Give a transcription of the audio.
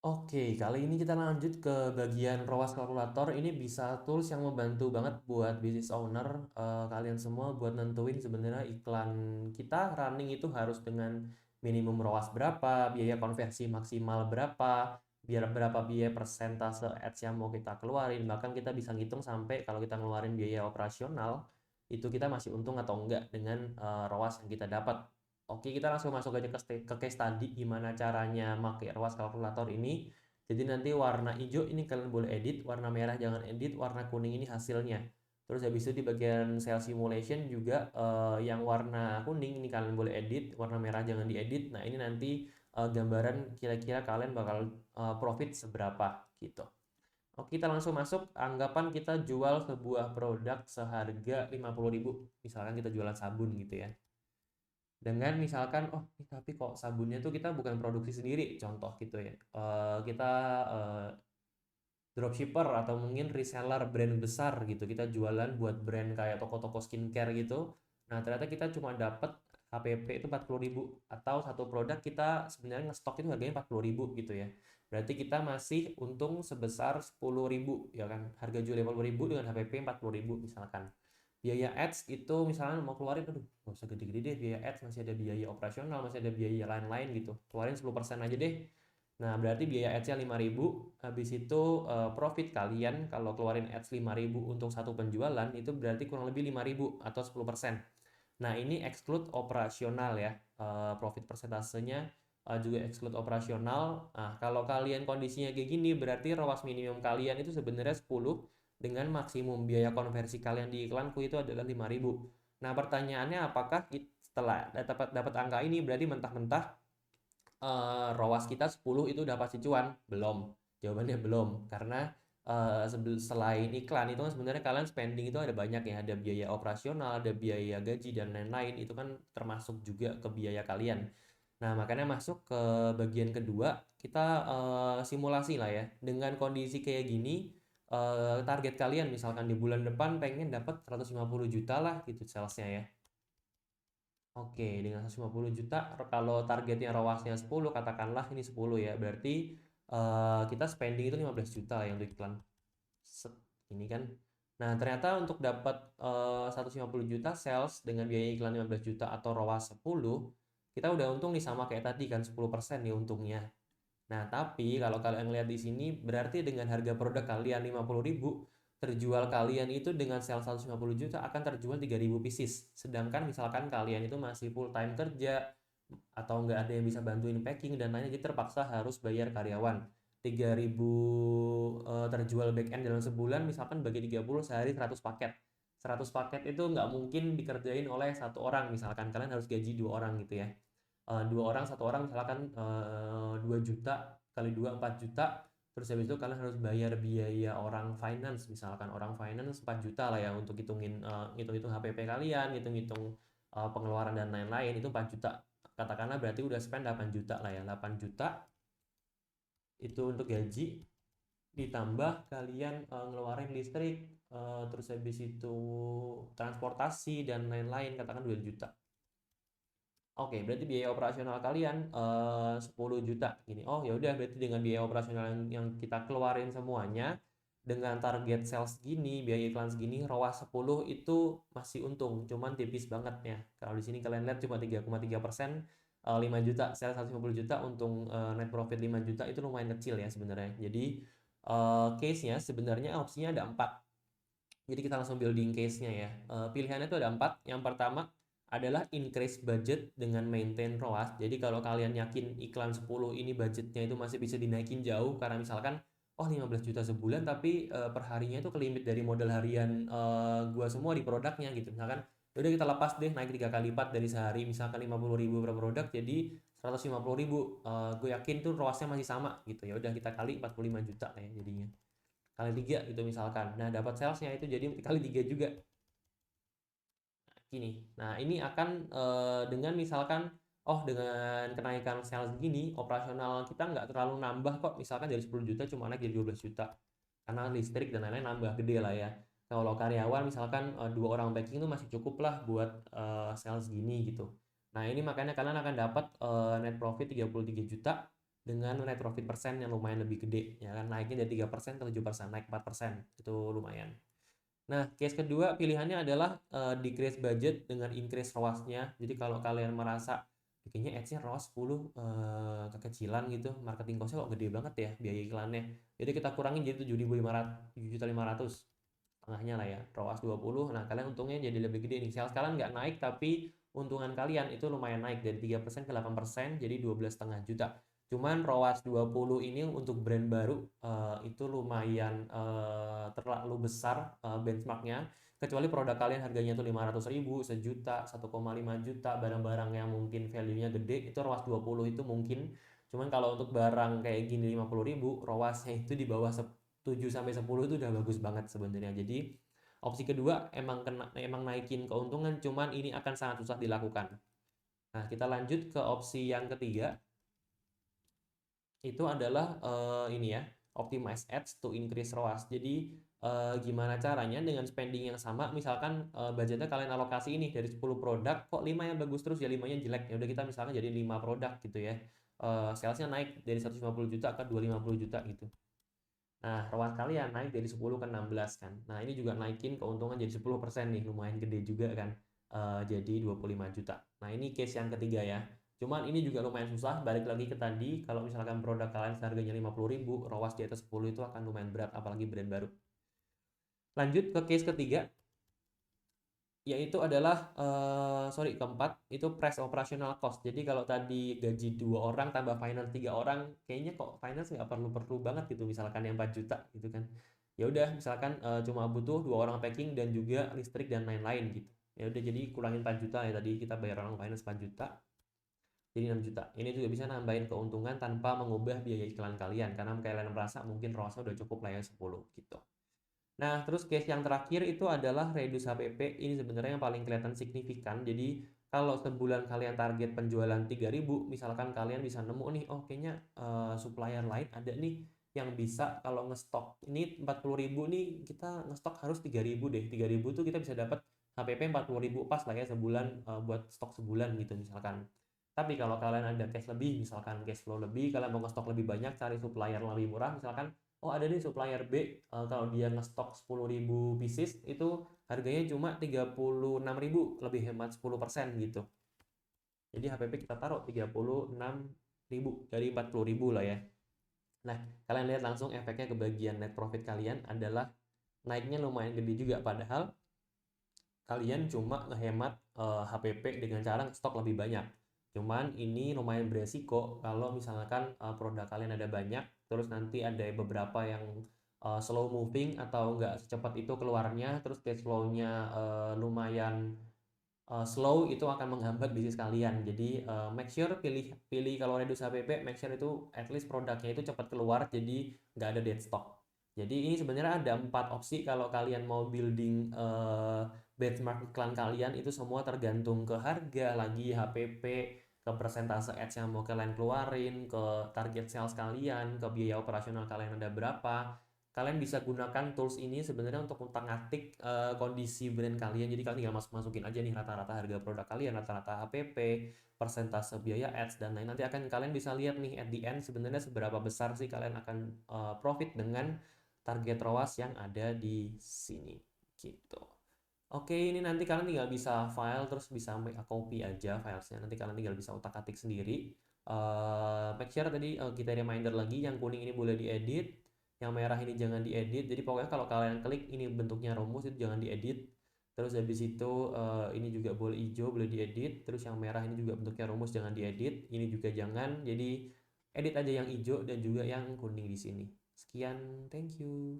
Oke, kali ini kita lanjut ke bagian ROAS kalkulator. Ini bisa tools yang membantu banget buat business owner, kalian semua buat nentuin sebenarnya iklan kita running itu harus dengan minimum ROAS berapa, biaya konversi maksimal berapa, biar berapa biaya persentase ads yang mau kita keluarin. Bahkan kita bisa ngitung sampai kalau kita ngeluarin biaya operasional, itu kita masih untung atau enggak dengan ROAS yang kita dapat. Oke, kita langsung masuk aja ke case study gimana caranya pakai ROAS kalkulator ini. Jadi nanti warna hijau ini kalian boleh edit, warna merah jangan edit, warna kuning ini hasilnya. Terus habis itu di bagian sales simulation juga yang warna kuning ini kalian boleh edit, warna merah jangan diedit. Nah, ini nanti gambaran kira-kira kalian bakal profit seberapa gitu. Oke, kita langsung masuk. Anggapan kita jual sebuah produk seharga 50.000. Misalkan kita jualan sabun gitu ya. Dengan misalkan, oh ini tapi kok sabunnya tuh kita bukan produksi sendiri, contoh gitu ya. Kita eh, dropshipper atau mungkin reseller brand besar gitu. Kita jualan buat brand kayak toko-toko skincare gitu. Nah, ternyata kita cuma dapat HPP itu 40.000 atau satu produk kita sebenarnya ngestok itu harganya 40.000 gitu ya. Berarti kita masih untung sebesar 10.000 ya kan. Harga jual 50.000 dengan HPP 40.000 misalkan. Biaya ads itu misalnya mau keluarin, aduh nggak usah gede-gede deh biaya ads, masih ada biaya operasional, masih ada biaya lain-lain gitu. Keluarin 10% aja deh. Nah, berarti biaya ads-nya 5.000, habis itu profit kalian kalau keluarin ads 5.000 untuk satu penjualan itu berarti kurang lebih 5.000 atau 10%. Nah, ini exclude operasional ya. Profit persentasenya juga exclude operasional. Nah, kalau kalian kondisinya kayak gini berarti ROAS minimum kalian itu sebenarnya 10 dengan maksimum biaya konversi kalian di iklanku itu adalah 5.000. Nah, pertanyaannya apakah setelah dapat angka ini berarti mentah-mentah ROAS kita 10 itu udah pasti cuan? Belum. Jawabannya belum. Karena selain iklan itu kan sebenarnya kalian spending itu ada banyak ya. Ada biaya operasional, ada biaya gaji, dan lain-lain. Itu kan termasuk juga ke biaya kalian. Nah, makanya masuk ke bagian kedua, kita simulasi lah ya. Dengan kondisi kayak gini, target kalian misalkan di bulan depan pengen dapat 150 juta lah gitu salesnya ya. Oke, dengan 150 juta, kalau targetnya ROAS-nya 10, katakanlah ini 10 ya, berarti kita spending itu 15 juta ya untuk iklan. Set, ini kan. Nah, ternyata untuk dapat 150 juta sales dengan biaya iklan 15 juta atau ROAS 10, kita udah untung nih sama kayak tadi kan 10% nih untungnya. Nah, tapi kalau kalian lihat di sini berarti dengan harga produk kalian 50.000, terjual kalian itu dengan sales 150 juta akan terjual 3.000 pieces. Sedangkan misalkan kalian itu masih full time kerja atau nggak ada yang bisa bantuin packing dan lainnya, jadi terpaksa harus bayar karyawan. 3.000 terjual back end dalam sebulan misalkan bagi 30 sehari 100 paket. 100 paket itu nggak mungkin dikerjain oleh satu orang, misalkan kalian harus gaji dua orang gitu ya. Dua orang, satu orang misalkan 2 juta kali 2 4 juta, terus habis itu kalian harus bayar biaya orang finance, misalkan orang finance 4 juta lah ya untuk hitungin hitung-hitung HPP kalian, hitung-hitung pengeluaran dan lain-lain, itu 4 juta, katakanlah berarti udah spend 8 juta lah ya. 8 juta itu untuk gaji, ditambah kalian ngeluarin listrik, terus habis itu transportasi dan lain-lain, katakan 2 juta. Oke, berarti biaya operasional kalian 10 juta gini. Oh, ya udah berarti dengan biaya operasional yang kita keluarin semuanya dengan target sales segini, biaya iklan segini, ROAS 10 itu masih untung, cuman tipis banget ya. Kalau di sini kalian lihat cuma 3,3%, 5 juta, sales 150 juta, untung net profit 5 juta itu lumayan kecil ya sebenarnya. Jadi case-nya sebenarnya opsinya ada 4. Jadi kita langsung building case-nya ya. Pilihannya itu ada 4. Yang pertama adalah increase budget dengan maintain ROAS. Jadi kalau kalian yakin iklan 10 ini budgetnya itu masih bisa dinaikin jauh, karena misalkan oh 15 juta sebulan tapi perharinya itu kelimit dari modal harian gua semua di produknya gitu. Misalkan udah kita lepas deh naik 3 kali lipat dari sehari misalkan 50.000 per produk jadi 150.000. Gue yakin tuh ROAS-nya masih sama gitu. Ya udah kita kali 45 juta ya jadinya, kali 3 gitu misalkan. Nah, dapat salesnya itu jadi kali 3 juga. Gini. Nah, ini akan dengan misalkan oh dengan kenaikan sales gini, operasional kita nggak terlalu nambah kok. Misalkan dari 10 juta cuma naik jadi 12 juta. Karena listrik dan lain-lain nambah gede lah ya. Kalau karyawan misalkan 2 orang packing itu masih cukup lah buat sales gini gitu. Nah, ini makanya kalian akan dapat net profit 33 juta dengan net profit persen yang lumayan lebih gede, ya kan, naiknya dari 3% ke 7%, naik 4%, itu lumayan. Nah, case kedua pilihannya adalah decrease budget dengan increase ROAS-nya. Jadi kalau kalian merasa kayaknya ads-nya ROAS 10 kekecilan gitu, marketing cost-nya kok gede banget ya biaya iklannya. Jadi kita kurangin jadi 7.500, tengahnya lah ya, ROAS 20. Nah, kalian untungnya jadi lebih gede nih. Sales kalian nggak naik tapi untungan kalian itu lumayan naik dari 3% ke 8%, jadi 12,5 juta. Cuman ROAS 20 ini untuk brand baru itu lumayan terlalu besar benchmarknya. Kecuali produk kalian harganya tuh 500.000, sejuta, 1,5 juta, barang-barang yang mungkin value-nya gede, itu ROAS 20 itu mungkin. Cuman kalau untuk barang kayak gini 50.000, ROAS-nya itu di bawah 7 sampai 10 itu udah bagus banget sebenarnya. Jadi opsi kedua emang naikin keuntungan, cuman ini akan sangat susah dilakukan. Nah, kita lanjut ke opsi yang ketiga. Itu adalah ini ya, optimize ads to increase ROAS. Jadi gimana caranya dengan spending yang sama, misalkan budgetnya kalian alokasi ini dari 10 produk, kok 5 yang bagus terus ya 5-nya jelek. Ya udah kita misalkan jadi 5 produk gitu ya. Salesnya naik dari 150 juta ke 250 juta gitu. Nah, ROAS kalian naik dari 10 ke 16 kan. Nah, ini juga naikin keuntungan jadi 10% nih, lumayan gede juga kan. Jadi 25 juta. Nah, ini case yang ketiga ya. Cuman ini juga lumayan susah, balik lagi ke tadi, kalau misalkan produk kalian harganya 50.000, ROAS di atas 10 itu akan lumayan berat, apalagi brand baru. Lanjut ke case ketiga, yaitu adalah keempat itu price operational cost. Jadi kalau tadi gaji 2 orang tambah finance 3 orang, kayaknya kok finance nggak perlu banget gitu, misalkan yang 4 juta gitu kan. Ya udah misalkan cuma butuh 2 orang packing dan juga listrik dan lain-lain gitu. Ya udah, jadi kurangin 4 juta ya, tadi kita bayar orang finance 4 juta jadi 6 juta. Ini juga bisa nambahin keuntungan tanpa mengubah biaya iklan kalian, karena kalian merasa mungkin ROAS udah cukup lah ya 10 gitu. Nah, terus case yang terakhir itu adalah reduce HPP. Ini sebenarnya yang paling kelihatan signifikan. Jadi, kalau sebulan kalian target penjualan 3.000, misalkan kalian bisa nemu nih, oh kayaknya supplier lain ada nih yang bisa kalau ngestok ini 40.000 nih, kita ngestok harus 3.000 deh. 3.000 tuh kita bisa dapat HPP 40.000 pas lah ya sebulan, buat stok sebulan gitu misalkan. Tapi kalau kalian ada cash lebih, misalkan cash flow lebih, kalian mau ngestok lebih banyak, cari supplier lebih murah, misalkan oh ada nih supplier B, kalau dia ngestok 10.000 pieces itu harganya cuma 36.000, lebih hemat 10% gitu. Jadi HPP kita taruh 36.000 dari 40.000 lah ya. Nah, kalian lihat langsung efeknya ke bagian net profit kalian adalah naiknya lumayan gede juga, padahal kalian cuma ngehemat HPP dengan cara stok lebih banyak. Cuman ini lumayan beresiko kalau misalkan produk kalian ada banyak, terus nanti ada beberapa yang slow moving atau nggak secepat itu keluarnya, terus cash flow-nya lumayan slow, itu akan menghambat bisnis kalian. Jadi make sure pilih kalau reduce HPP, make sure itu at least produknya itu cepat keluar, jadi nggak ada dead stock. Jadi ini sebenarnya ada 4 opsi kalau kalian mau building benchmark iklan kalian. Itu semua tergantung ke harga lagi, HPP, ke persentase ads yang mau kalian keluarin, ke target sales kalian, ke biaya operasional kalian ada berapa. Kalian bisa gunakan tools ini sebenarnya untuk utak-atik kondisi brand kalian. Jadi kalian tinggal masukin aja nih rata-rata harga produk kalian, rata-rata HPP, persentase biaya ads dan lain. Nanti akan kalian bisa lihat nih at the end sebenarnya seberapa besar sih kalian akan profit dengan target ROAS yang ada di sini gitu. Oke, ini nanti kalian tinggal bisa file, terus bisa copy aja filesnya. Nanti kalian tinggal bisa utak-atik sendiri. Make sure tadi kita reminder lagi, yang kuning ini boleh diedit, yang merah ini jangan diedit. Jadi pokoknya kalau kalian klik ini bentuknya rumus, itu jangan diedit. Terus habis itu ini juga boleh hijau, boleh diedit. Terus yang merah ini juga bentuknya rumus, jangan diedit. Ini juga jangan. Jadi edit aja yang hijau dan juga yang kuning di sini. Sekian, thank you.